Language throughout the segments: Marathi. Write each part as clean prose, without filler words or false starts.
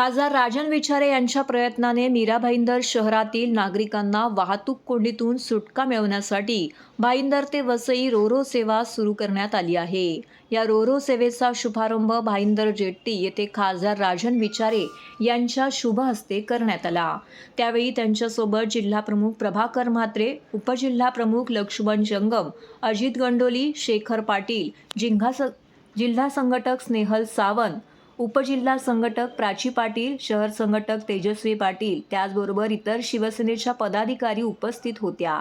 खासदार राजन विचारे यांच्या प्रयत्नाने मीरा भाईंदर शहरातील नागरिकांना वाहतूक कोंडीतून सुटका मिळवण्यासाठी भाईंदर ते वसई रोरो सेवा सुरू करण्यात आली आहे। या रोरो सेवेचा शुभारंभ भाईंदर जेट्टी येथे खासदार राजन विचारे यांच्या शुभ हस्ते करण्यात आला। त्यावेळी त्यांच्यासोबत जिल्हाप्रमुख प्रभाकर म्हात्रे, उपजिल्हाप्रमुख लक्ष्मण जंगम, अजित गंडोली, शेखर पाटील, जिल्हा संघटक स्नेहल सावंत, उपजिल्हा संघटक प्राची पाटील, शहर संघटक तेजस्वी पाटील, त्याचबरोबर इतर शिवसेनेच्या पदाधिकारी उपस्थित होत्या।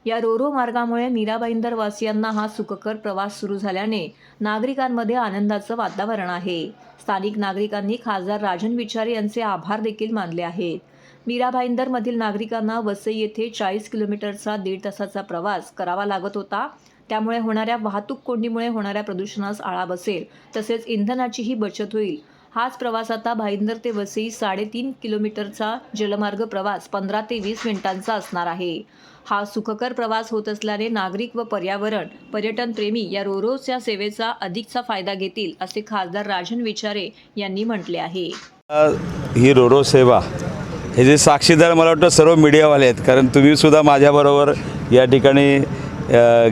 या रोरो मार्गामुळे मीरा भाईंदर वासियांना हा सुखकर प्रवास सुरू झाल्याने नागरिकांमध्ये आनंदाचं वातावरण आहे। स्थानिक नागरिकांनी खासदार राजन विचारे यांचे आभार देखील मानले आहेत। मीरा भाईंदरमधील नागरिकांना वसई येथे 40 किलोमीटरचा 1.5 तासाचा प्रवास करावा लागत होता। त्यामुळे होणाऱ्या वाहतूक कोंडीमुळे होणाऱ्या प्रदूषणास आळा बसेल, तसेच इंधनाचीही बचत होईल। हाच प्रवास आता भाईंदर ते वसई 3.5 किलोमीटरचा जलमार्ग प्रवास 15 ते 20 मिनिटांचा असणार आहे। हा सुखकर प्रवास होत असल्याने नागरिक व पर्यटन प्रेमी या रोरोच्या सेवेचा अधिकचा फायदा घेतील, असे खासदार राजन विचारे यांनी म्हटले आहे। ही रोरो सेवा हे जे साक्षीदार मला वाटतं सर्व मीडियावाले आहेत, कारण तुम्ही सुद्धा माझ्याबरोबर या ठिकाणी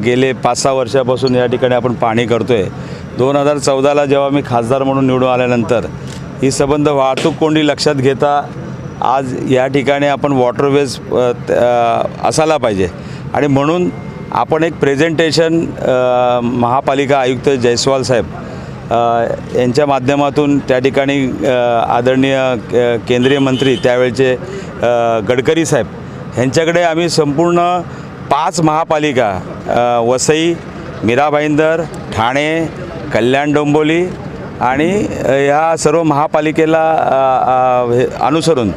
गेले 5-6 वर्षापासून या ठिकाणी आपण पाहणी करतोय। 2014ला जेव्हा मी खासदार म्हणून निवडून आल्यानंतर ही संबंध वाहतूक कोंडी लक्षात घेता आज या ठिकाणी आपण वॉटरवेज असायला पाहिजे आणि म्हणून आपण एक प्रेझेंटेशन महापालिका आयुक्त जयस्वाल साहेब यांच्या माध्यमातून त्या ठिकाणी आदरणीय केंद्रीय मंत्री त्यावेळचे गडकरी साहेब यांच्याकडे आम्ही संपूर्ण 5 महापालिका वसई, मीरा भाईंदर, ठाणे, कल्याण डोंबिवली आणि ह्या सर्व महापालिकेला अनुसरून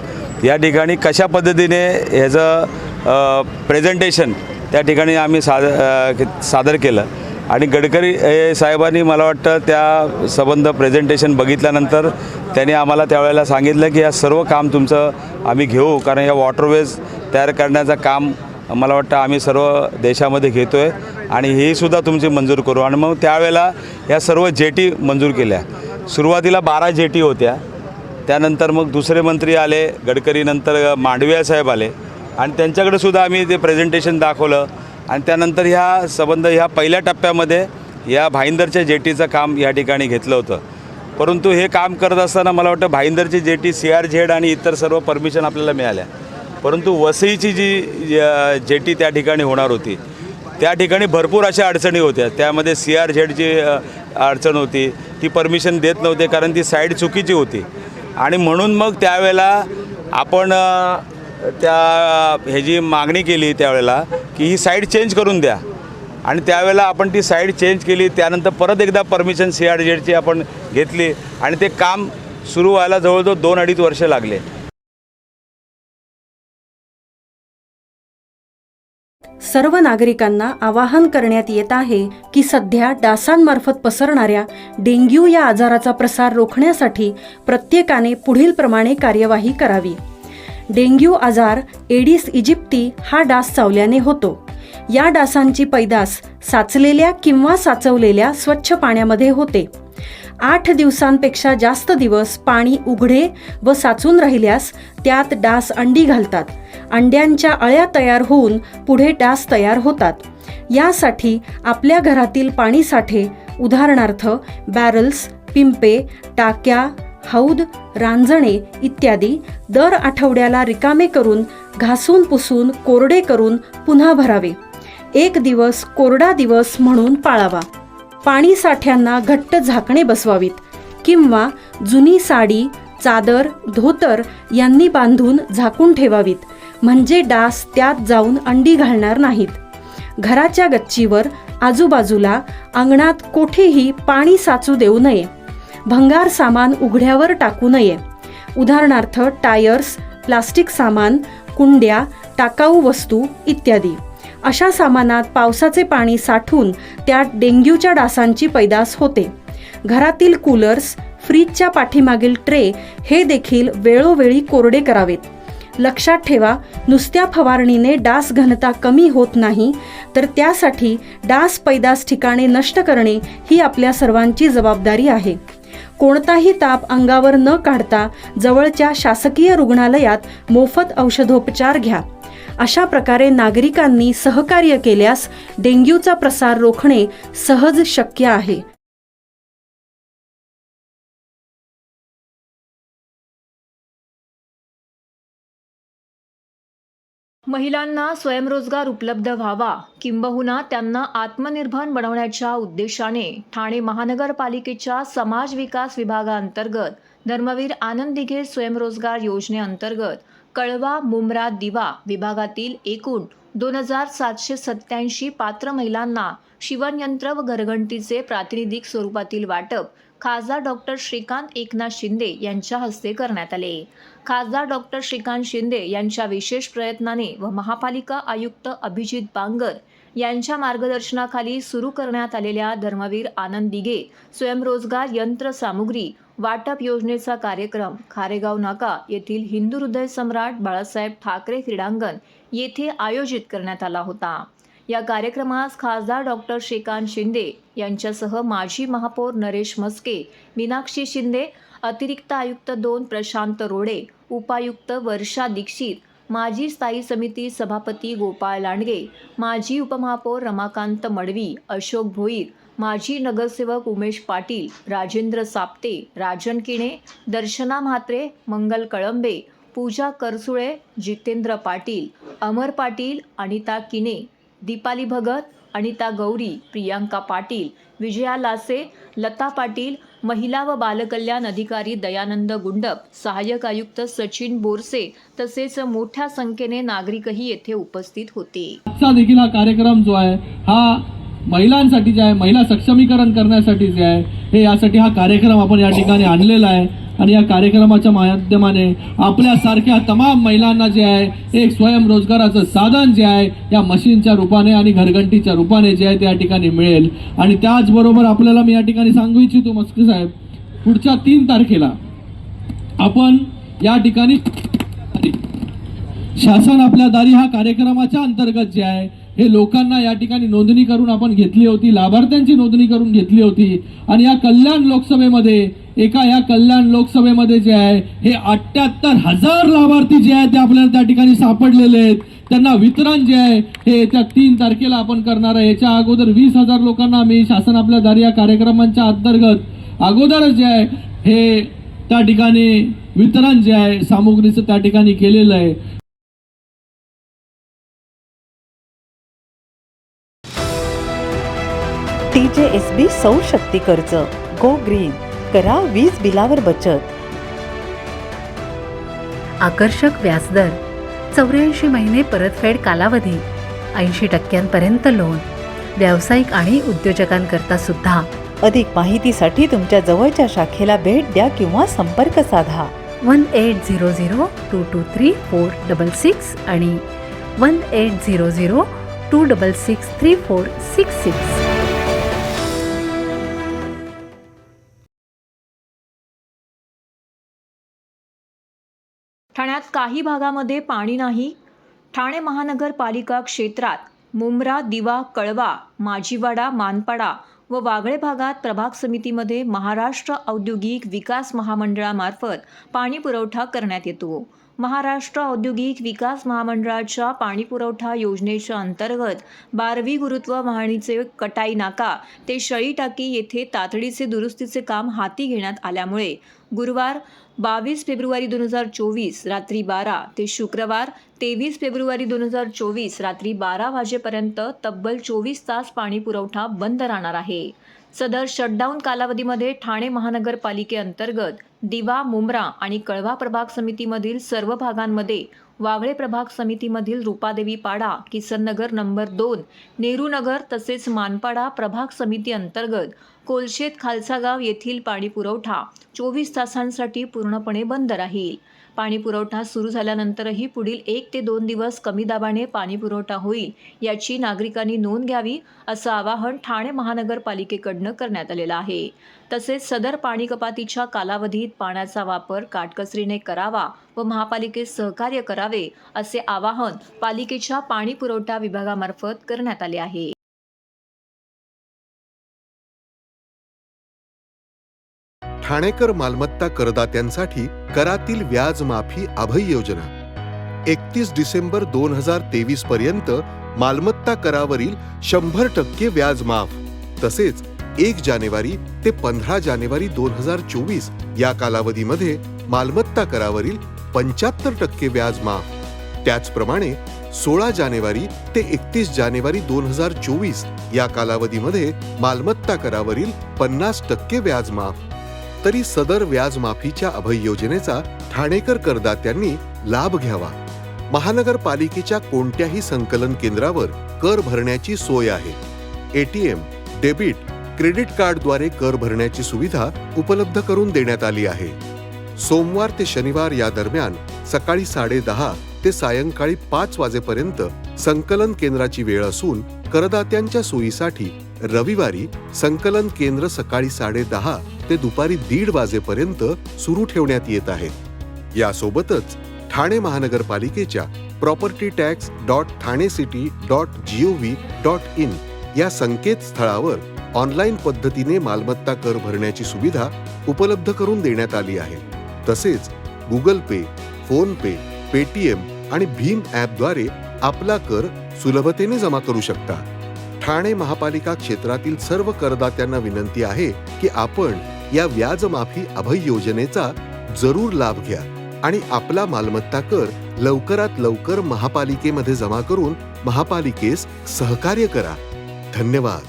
या ठिकाणी कशा पद्धतीने ह्याचं प्रेझेंटेशन त्या ठिकाणी आम्ही सादर केलं आणि गडकरी साहेबांनी मला वाटतं त्या संबंध प्रेझेंटेशन बघितल्यानंतर त्यांनी आम्हाला त्यावेळेला सांगितलं की या सर्व काम तुमचं आम्ही घेऊ, कारण या वॉटरवेज तयार करण्याचं काम मला वाटतं आम्ही सर्व देशामध्ये घेतो आहे आणि हे सुद्धा तुमची मंजूर करू। आणि मग त्यावेळेला या सर्व जेटी मंजूर केल्या। सुरुवातीला 12 जेटी होत्या, त्यानंतर मग दुसरे मंत्री आले, गडकरीनंतर मांडविया साहेब आले आणि त्यांच्याकडे सुद्धा आम्ही ते प्रेझेंटेशन दाखवलं आणि त्यानंतर ह्या पहिल्या टप्प्यामध्ये या भाईंदरच्या जेटीचं काम या ठिकाणी घेतलं होतं। परंतु हे काम करत असताना मला वाटतं भाईंदरची जेटी CRZ आणि इतर सर्व परमिशन आपल्याला मिळाल्या, परंतु वसईची जी जेटी त्या ठिकाणी होणार होती त्या ठिकाणी भरपूर अशा अडचणी होत्या। त्यामध्ये CRZची अडचण होती, ती परमिशन देत नव्हते कारण ती साईड चुकीची होती आणि म्हणून मग त्यावेळेला आपण ह्याची मागणी केली त्यावेळेला की ही साईड चेंज करून द्या आणि त्यावेळेला आपण ती साईड चेंज केली। त्यानंतर परत एकदा परमिशन CRZची आपण घेतली आणि ते काम सुरू व्हायला जवळजवळ 2-2.5 वर्ष लागले। सर्व नागरिकांना आवाहन करण्यात येत आहे की सध्या डासांमार्फत पसरणाऱ्या डेंग्यू या आजाराचा प्रसार रोखण्यासाठी प्रत्येकाने पुढील प्रमाणे कार्यवाही करावी। डेंग्यू आजार एडिस इजिप्ती हा डास चावल्याने होतो। या डासांची पैदास साचलेल्या किंवा साचवलेल्या स्वच्छ पाण्यामध्ये होते। 8 दिवसांपेक्षा जास्त दिवस पाणी उघडे व साचून राहिल्यास त्यात डास अंडी घालतात। अंड्यांच्या अळ्या तयार होऊन पुढे डास तयार होतात। यासाठी आपल्या घरातील पाणी साठे उदाहरणार्थ बॅरल्स, पिंपे, टाक्या, हौद, रांजणे इत्यादी दर आठवड्याला रिकामे करून घासून पुसून कोरडे करून पुन्हा भरावे। 1 दिवस कोरडा दिवस म्हणून पाळावा। पाणी साठ्यांना घट्ट झाकणे बसवावीत किंवा जुनी साडी, चादर, धोतर यांनी बांधून झाकून ठेवावीत, म्हणजे डास त्यात जाऊन अंडी घालणार नाहीत। घराच्या गच्चीवर, आजूबाजूला, अंगणात कोठेही पाणी साचू देऊ नये। भंगार सामान उघड्यावर टाकू नये, उदाहरणार्थ टायर्स, प्लास्टिक सामान, कुंड्या, टाकाऊ वस्तू इत्यादी। अशा सामानात पावसाचे पाणी साठून त्यात डेंग्यूच्या डासांची पैदास होते। घरातील कूलर्स, फ्रीजच्या पाठीमागील ट्रे हे देखील वेळोवेळी कोरडे करावेत। लक्षात ठेवा, नुसत्या फवारणीने डास घनता कमी होत नाही, तर त्यासाठी डास पैदास ठिकाणे नष्ट करणे ही आपल्या सर्वांची जबाबदारी आहे। कोणताही ताप अंगावर न काढता जवळच्या शासकीय रुग्णालयात मोफत औषधोपचार घ्या. अशा प्रकारे नागरिकांनी सहकार्य केल्यास डेंग्यूचा प्रसार रोखणे सहज शक्य आहे. महिलांना स्वयंरोजगार उपलब्ध व्हावा किंबहुना त्यांना आत्मनिर्भर बनवण्याच्या उद्देशाने ठाणे महानगरपालिकेच्या समाज विकास विभागाअंतर्गत धर्मवीर आनंद दिघे स्वयंरोजगार योजनेअंतर्गत कळवा, मुंब्रा, दिवा विभागातील एकूण 2787 पात्र महिलांना शिवणयंत्र व घरघंटीचे प्रातिनिधिक स्वरूपातील वाटप खासदार डॉक्टर श्रीकांत एकनाथ शिंदे यांच्या हस्ते करण्यात आले. खासदार डॉक्टर श्रीकांत शिंदे यांच्या विशेष प्रयत्नाने व महापालिका आयुक्त अभिजित बांगर यांच्या मार्गदर्शनाखाली सुरू करण्यात आलेल्या धर्मवीर आनंद दिघे स्वयंरोजगार यंत्रसामुग्री वाटप योजनेचा कार्यक्रम खारेगाव नाका येथील हिंदू हृदय सम्राट बाळासाहेब ठाकरे क्रीडांगण येथे आयोजित करण्यात आला होता. या कार्यक्रमास खासदार डॉक्टर श्रीकांत शिंदे यांच्यासह माजी महापौर नरेश म्हस्के, मीनाक्षी शिंदे, अतिरिक्त आयुक्त 2 प्रशांत रोडे, उपायुक्त वर्षा दीक्षित, माजी स्थायी समिती सभापती गोपाळ लांडगे, माजी उपमहापौर रमाकांत मडवी, अशोक भोईर, माजी नगरसेवक उमेश पाटील, राजेंद्र साप्ते, राजन किणे, दर्शना म्हात्रे, मंगल कळंबे, पूजा करसुळे, जितेंद्र पाटील, अमर पाटील, अनिता किणे, दीपाली भगत, अनिता गौरी, प्रियांका पाटील, विजया लासे, लता पाटील, महिला व बालकल्याण अधिकारी दयानंद गुंडप, सहाय्यक आयुक्त सचिन बोरसे तसेच मोठ्या संख्येने नागरिकही येथे उपस्थित होते. आजचा देखील हा कार्यक्रम जो आहे हा महिलांसाठी जे आहे, महिला सक्षमीकरण करण्यासाठी जे आहे, हे यासाठी हा कार्यक्रम आपण या ठिकाणी आणलेला आहे. आणि या कार्यक्रमाच्या माध्यमाने आपल्यासारख्या तमाम महिलांना जे आहे एक स्वयंरोजगाराचं साधन जे आहे या मशीनच्या रूपाने आणि घरघंटीच्या रूपाने जे आहे ते या ठिकाणी मिळेल. आणि त्याचबरोबर आपल्याला मी या ठिकाणी सांगू इच्छितो म्हस्के साहेब, पुढच्या 3 तारखेला आपण या ठिकाणी शासन आपल्या दारी हा कार्यक्रमाच्या अंतर्गत जे आहे हे लोकांना या ठिकाणी नोंदणी करून आपण घेतली होती, लाभार्थ्यांची नोंदणी करून घेतली होती. आणि या कल्याण लोकसभेमध्ये या कल्याण लोकसभेमध्ये जे आहे हे 78,000 लाभार्थी जे आहेत ते आपल्याला त्या ठिकाणी सापडलेले आहेत. त्यांना वितरण जे आहे हे येत्या 3 तारखेला आपण करणार आहे. याच्या अगोदर 20,000 लोकांना आम्ही शासन आपल्या दारी या कार्यक्रमांच्या अंतर्गत अगोदरच जे आहे हे त्या ठिकाणी वितरण जे आहे सामुग्रीचं त्या ठिकाणी केलेलं आहे. TJSB सौर शक्ती कर्ज, गो ग्रीन, करा वीज बिलावर बचत. आकर्षक व्याजदर, 84 महिने परतफेड कालावधी, 80% लोन, व्यावसायिक आणि उद्योजकांकरता सुद्धा. अधिक माहितीसाठी तुमच्या जवळच्या शाखेला भेट द्या किंवा संपर्क साधा. 1800-223-466 आणि 1800-266-3466. ठाण्यात काही भागामध्ये पाणी नाही. ठाणे महानगरपालिका क्षेत्रात मुंब्रा, दिवा, कळवा, माजीवाडा, मानपाडा व वागळे भागात प्रभाग समितीमध्ये महाराष्ट्र औद्योगिक विकास महामंडळामार्फत पाणी पुरवठा करण्यात येतो. महाराष्ट्र औद्योगिक विकास महामंडळाच्या पाणीपुरवठा योजनेच्या अंतर्गत 12वी गुरुत्व वाहिनीचे कटाई नाका ते शळी टाकी येथे तातडीचे दुरुस्तीचे काम हाती घेण्यात आल्यामुळे गुरुवार 22 फेब्रुवारी 2024 रात्री 12 ते शुक्रवार 23 फेब्रुवारी 2024 रात्री 12 वाजेपर्यंत तब्बल 24 तास पाणी पुरवठा बंद राहणार आहे. सदर शटडाऊन कालावधीमध्ये ठाणे महानगरपालिकेअंतर्गत दिवा, मुंब्रा आणि कळवा प्रभाग समितीमधील सर्व भागांमध्ये, वागळे प्रभाग समितीमधील रूपादेवी पाडा, किसननगर नंबर 2, नेहरू नगर तसेच मानपाडा प्रभाग समिती अंतर्गत कोलशेत खालसा गाव येथील पाणी पुरवठा 24 तासांसाठी पूर्णपणे बंद राहील. पाणी पुरवठा सुरू झाल्यानंतरही पुढील 1 ते 2 दिवस कमी दाबाने पाणी पुरवठा होईल याची नागरिकांनी नोंद घ्यावी असं आवाहन ठाणे महानगरपालिकेकडून करण्यात आलेलं आहे. तसेच सदर पाणी कपातीच्या कालावधीत पाण्याचा वापर काटकसरीने करावा व महापालिकेस सहकार्य करावे असे आवाहन पालिकेच्या पाणी पुरवठा विभागामार्फत करण्यात आले आहे. ठाणेकर मालमत्ता करदात्यांसाठी करातील व्याज माफी अभय योजना 31 डिसेंबर 2023 पर्यंत मालमत्ता करावरील 100% व्याज माफ. तसेच 1 जानेवारी ते 15 जानेवारी 2024 या कालावधीमध्ये मालमत्ता करावरील 75% व्याज माफ. त्याचप्रमाणे 16 जानेवारी ते 31 जानेवारी 2024 या कालावधीमध्ये मालमत्ता करावरील 50% व्याज माफ. तरी सदर व्याज माफीच्या अभय योजनेचा ठाणेकर करदात्यांनी लाभ घ्यावा. महानगरपालिकेच्या कोणत्याही संकलन केंद्रावर कर भरण्याची सोय आहे. एटीएम, डेबिट, क्रेडिट कार्डद्वारे कर भरण्याची सुविधा उपलब्ध करून देण्यात आली आहे. सोमवार ते शनिवार या दरम्यान सकाळी 10:30 ते सायंकाळी 5 वाजेपर्यंत संकलन केंद्राची वेळ असून करदात्यांच्या सोयीसाठी रविवारी संकलन केंद्र सकाळी 10:30 ते दुपारी 1:30 वाजेपर्यंत सुरू ठेवण्यात येत आहे. यासोबतच ठाणे महानगरपालिकेच्या propertytax.thanecity.gov.in या संकेतस्थळावर ऑनलाईन पद्धतीने मालमत्ता कर भरण्याची सुविधा उपलब्ध करून देण्यात आली आहे. तसेच गुगल पे, फोन पे, पेटीएम आणि भीम ॲपद्वारे आपला कर सुलभतेने जमा करू शकता. ठाणे महापालिका क्षेत्रातील सर्व करदात्यांना विनंती आहे की आपण या व्याज माफी अभय योजनेचा जरूर लाभ घ्या आणि आपला मालमत्ता कर लवकरात लवकर महापालिकेमध्ये जमा करून महापालिकेस सहकार्य करा. धन्यवाद.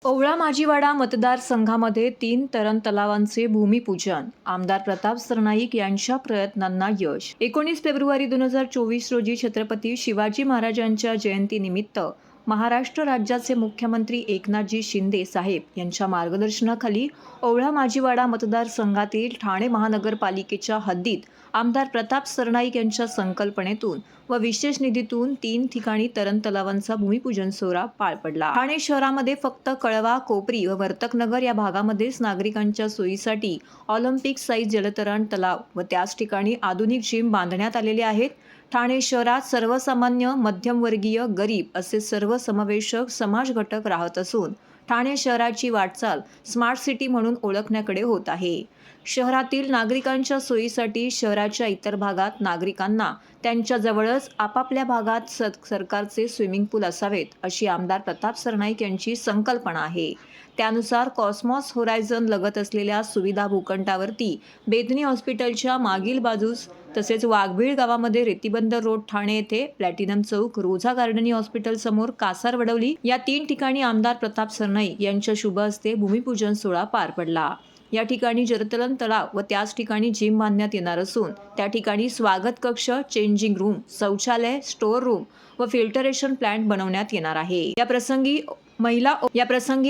ओवळा माजीवाडा मतदारसंघामध्ये 3 तरण तलावांचे भूमिपूजन. आमदार प्रताप सरनाईक यांच्या प्रयत्नांना यश. 19 फेब्रुवारी 2024 रोजी छत्रपती शिवाजी महाराजांच्या जयंतीनिमित्त महाराष्ट्र राज्याचे मुख्यमंत्री एकनाथजी शिंदे साहेब यांच्या मार्गदर्शनाखाली ओवळा माजीवाडा मतदारसंघातील ठाणे महानगरपालिकेच्या हद्दीत आमदार प्रताप सरनाईक यांच्या संकल्पनेतून व विशेष निधीतून 3 ठिकाणी तरण तलावांचा भूमिपूजन सोहळा पार पडला. ठाणे शहरामध्ये फक्त कळवा, कोपरी व वर्तकनगर या भागामध्येच नागरिकांच्या सोयीसाठी ऑलिम्पिक साईज जलतरण तलाव व त्याच ठिकाणी आधुनिक जिम बांधण्यात आलेले आहेत. ठाणे शहरात सर्वसामान्य, मध्यमवर्गीय, गरीब असे सर्व समावेशक समाज घटक राहत असून ठाणे शहराची वाटचाल स्मार्ट सिटी म्हणून ओळखण्याकडे होत आहे. शहरातील नागरिकांच्या सोयीसाठी शहराच्या इतर भागात नागरिकांना त्यांच्या जवळच आपापल्या भागात सरकारचे स्विमिंग पूल असावेत अशी आमदार प्रताप सरनाईक यांची संकल्पना आहे. त्यानुसार कॉस्मॉस होरायझन लगत असलेल्या सुविधा भूखंडावरती बेदनी हॉस्पिटलच्या मागील बाजूस तसेच वाघबीळ गावामध्ये रेतीबंदर रोड ठाणे येथे प्लॅटिनम चौक, रोझा गार्डनी हॉस्पिटल समोर कासार वडवली या 3 ठिकाणी आमदार प्रताप सरनाईक यांच्या शुभ हस्ते भूमिपूजन सोहळा पार पडला. या ठिकाणी जलतरण तलाव व त्याच ठिकाणी जिम बांधण्यात येणार असून त्या ठिकाणी स्वागत कक्ष, चेंजिंग रूम, शौचालय, स्टोअर रूम व फिल्टरेशन प्लांट बनवण्यात येणार आहे. या प्रसंगी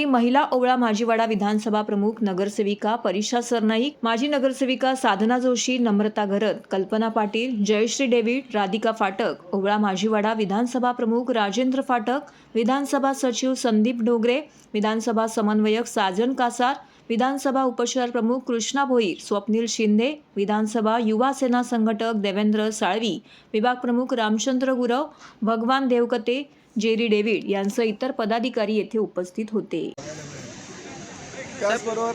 महिला ओवळा माजीवाडा विधानसभा प्रमुख नगरसेविका परीक्षा सरनाईक, माजी नगरसेविका साधना जोशी, नम्रता घरत, कल्पना पाटील, जयश्री डेव्हिड, राधिका फाटक, ओवळा माजीवाडा विधानसभा प्रमुख राजेंद्र फाटक, विधानसभा सचिव संदीप डोगरे, विधानसभा समन्वयक साजन कासार, विधानसभा उपशहर प्रमुख कृष्णा भोईर, स्वप्नील शिंदे, विधानसभा युवा सेना संघटक देवेंद्र साळवी, विभाग प्रमुख रामचंद्र गुरव, भगवान देवकते, जेरी डेव्हिड यांसह इतर पदाधिकारी येथे उपस्थित होते. त्याचबरोबर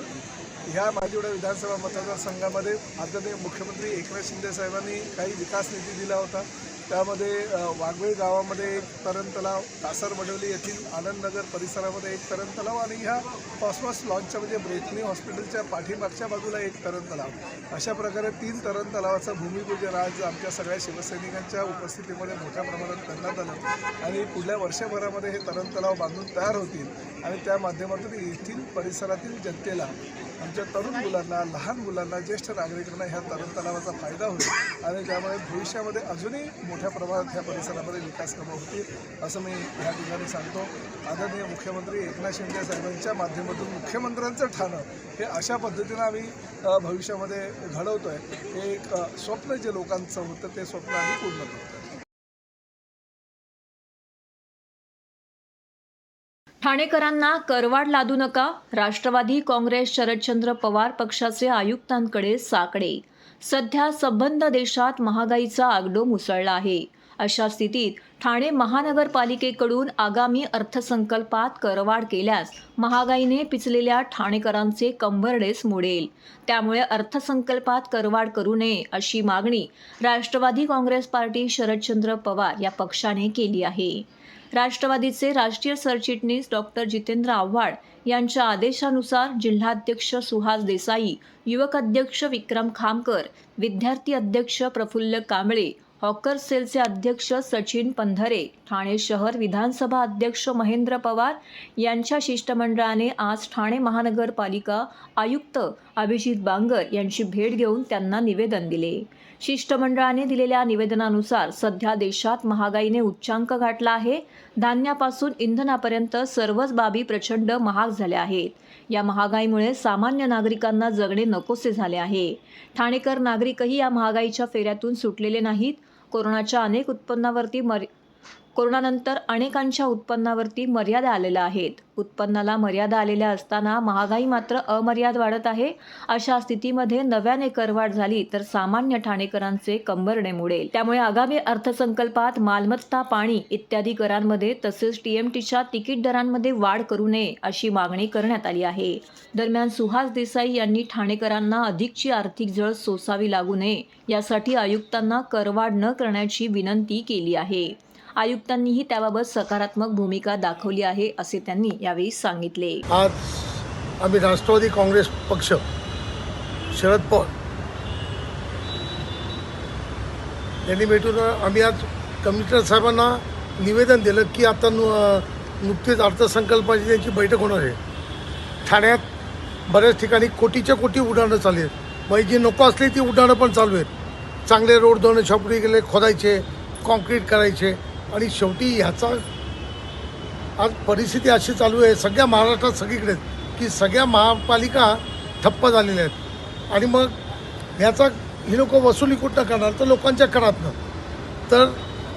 ह्या माजीवाडा विधानसभा मतदारसंघामध्ये आदरणीय मुख्यमंत्री एकनाथ शिंदे साहेबांनी काही विकास निधी दिला होता. त्यामध्ये वाघबीळ गावामध्ये एक तरण तलाव, कासार वडवली येथील आनंदनगर परिसरामध्ये एक तरण तलाव आणि ह्या कॉस्मॉस लॉन्चच्या म्हणजे ब्रेथनी हॉस्पिटलच्या पाठीमागच्या बाजूला एक तरण तलाव, अशा प्रकारे 3 तरण तलावाचं भूमिपूजन आज आमच्या सगळ्या शिवसैनिकांच्या उपस्थितीमध्ये मोठ्या प्रमाणात करण्यात आलं आणि पुढल्या वर्षभरामध्ये हे तरण तलाव बांधून तयार होतील आणि त्या माध्यमातून येथील परिसरातील जनतेला, आमच्या तरुण मुलांना, लहान मुलांना, ज्येष्ठ नागरिकांना ह्या तरण तलावाचा फायदा होईल आणि त्यामुळे भविष्यामध्ये अजूनही मोठ्या प्रमाणात ह्या परिसरामध्ये विकास कामं होतील असं मी ह्या ठिकाणी सांगतो. आदरणीय मुख्यमंत्री एकनाथ शिंदे साहेबांच्या माध्यमातून मुख्यमंत्र्यांचं ठाणं हे अशा पद्धतीनं आम्ही भविष्यामध्ये घडवतोय. हे एक स्वप्न जे लोकांचं होतं ते स्वप्न आम्ही पूर्ण करतो. ठाणेकरांना करवाढ लादू नका. राष्ट्रवादी काँग्रेस शरदचंद्र पवार पक्षाचे आयुक्तांकडे साकडे. सध्या संबंध देशात महागाईचा आगडो मुसळला आहे. अशा स्थितीत ठाणे महानगरपालिकेकडून आगामी अर्थसंकल्पात करवाढ केल्यास महागाईने पिचलेल्या ठाणेकरांचे कंबरडेच मोडेल. त्यामुळे अर्थसंकल्पात करवाढ करू नये अशी मागणी राष्ट्रवादी काँग्रेस पार्टी शरदचंद्र पवार या पक्षाने केली आहे. राष्ट्रवादीचे राष्ट्रीय सरचिटणीस डॉक्टर जितेंद्र आव्हाड यांच्या आदेशानुसार जिल्हाध्यक्ष सुहास देसाई, युवक अध्यक्ष विक्रम खामकर, विद्यार्थी अध्यक्ष प्रफुल्ल कांबळे, हॉकर सेलचे अध्यक्ष सचिन पंधरे, ठाणे शहर विधानसभा अध्यक्ष महेंद्र पवार यांच्या शिष्टमंडळाने आज ठाणे महानगरपालिका आयुक्त अभिजित बांगर यांची भेट घेऊन त्यांना निवेदन दिले. शिष्टमंडळाने दिलेल्या निवेदनानुसार सध्या देशात महागाईने उच्चांक गाठला आहे. धान्यापासून इंधनापर्यंत सर्वच बाबी प्रचंड महाग झाल्या आहेत. या महागाईमुळे सामान्य नागरिकांना जगणे नकोसे झाले आहे. ठाणेकर नागरिकही या महागाईच्या फेऱ्यातून सुटलेले नाहीत. कोरोनानंतर अनेकांच्या उत्पन्नावरती मर्यादा आलेल्या आहेत. उत्पन्नाला मर्यादा आलेल्या असताना महागाई मात्र अमर्याद वाढत आहे. अशा स्थितीमध्ये नव्याने करवाढ झाली तर सामान्य ठाणेकरांचे कंबरडे मोडेल. त्यामुळे आगामी अर्थसंकल्पात मालमत्ता, पाणी इत्यादी करांमध्ये तसेच TMTच्या तिकीट दरांमध्ये वाढ करू नये अशी मागणी करण्यात आली आहे. दरम्यान सुहास देसाई यांनी ठाणेकरांना अधिकची आर्थिक झळ सोसावी लागू नये यासाठी आयुक्तांना करवाढ न करण्याची विनंती केली आहे. आयुक्तांनीही त्याबाबत सकारात्मक भूमिका दाखवली आहे असे त्यांनी यावेळी सांगितले. आज आम्ही राष्ट्रवादी काँग्रेस पक्ष शरद पवार यांनी भेटून आम्ही आज कमिशनर साहेबांना निवेदन दिलं की आता नुकतीच अर्थसंकल्पाची त्यांची बैठक होणार आहे. ठाण्यात बऱ्याच ठिकाणी कोटीच्या कोटी उड्डाणं चालू आहेत. मग जी नको असली ती उड्डाणं पण चालू आहेत. चांगले रोड 2 छापडी गेले खोदायचे, कॉन्क्रीट करायचे आणि शेवटी ह्याचा आज परिस्थिती अशी चालू आहे सगळ्या महाराष्ट्रात सगळीकडे की सगळ्या महापालिका ठप्प झालेल्या आहेत. आणि मग ह्याचा ही लोक वसुली कुठनं करणार तर लोकांच्या करातनं. तर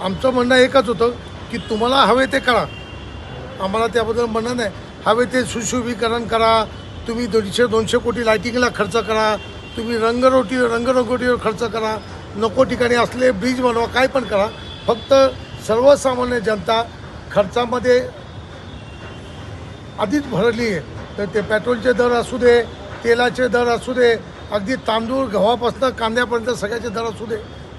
आमचं म्हणणं एकच होतं की तुम्हाला हवे ते करा, आम्हाला त्याबद्दल म्हणणं नाही. हवे ते सुशोभीकरण करा, तुम्ही 150-200 कोटी लायटिंगला खर्च करा, तुम्ही रंगरंगोटीवर खर्च करा, नको ठिकाणी असले ब्रिज बनवा, काय पण करा. फक्त सर्वसामान्य जनता खर्चामध्ये आधीच भरली आहे. तर ते पेट्रोलचे दर असू दे, तेलाचे दर असू दे, अगदी तांदूळ गव्हापासून कांद्यापर्यंत सगळ्याचे दर असू दे,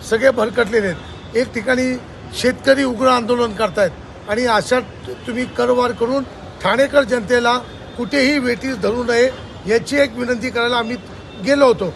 सगळे भरकटलेले आहेत. एक ठिकाणी शेतकरी उग्र आंदोलन करतायत आणि अशा तुम्ही करवाढ करून ठाणेकर जनतेला कुठेही वेठीस धरू नये याची एक विनंती करायला आम्ही गेलो होतो.